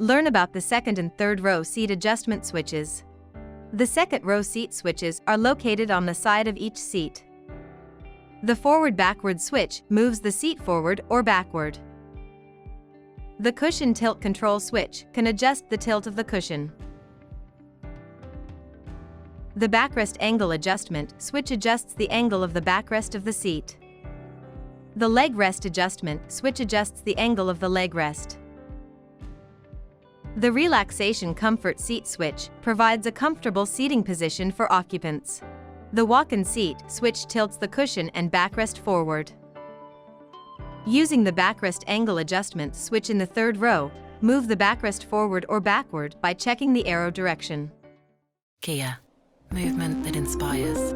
Learn about the second and third row seat adjustment switches. The second row seat switches are located on the side of each seat. The forward-backward switch moves the seat forward or backward. The cushion tilt control switch can adjust the tilt of the cushion. The backrest angle adjustment switch adjusts the angle of the backrest of the seat. The leg rest adjustment switch adjusts the angle of the leg rest. The relaxation comfort seat switch provides a comfortable seating position for occupants. The walk-in seat switch tilts the cushion and backrest forward. Using the backrest angle adjustment switch in the third row, move the backrest forward or backward by checking the arrow direction. Kia, movement that inspires.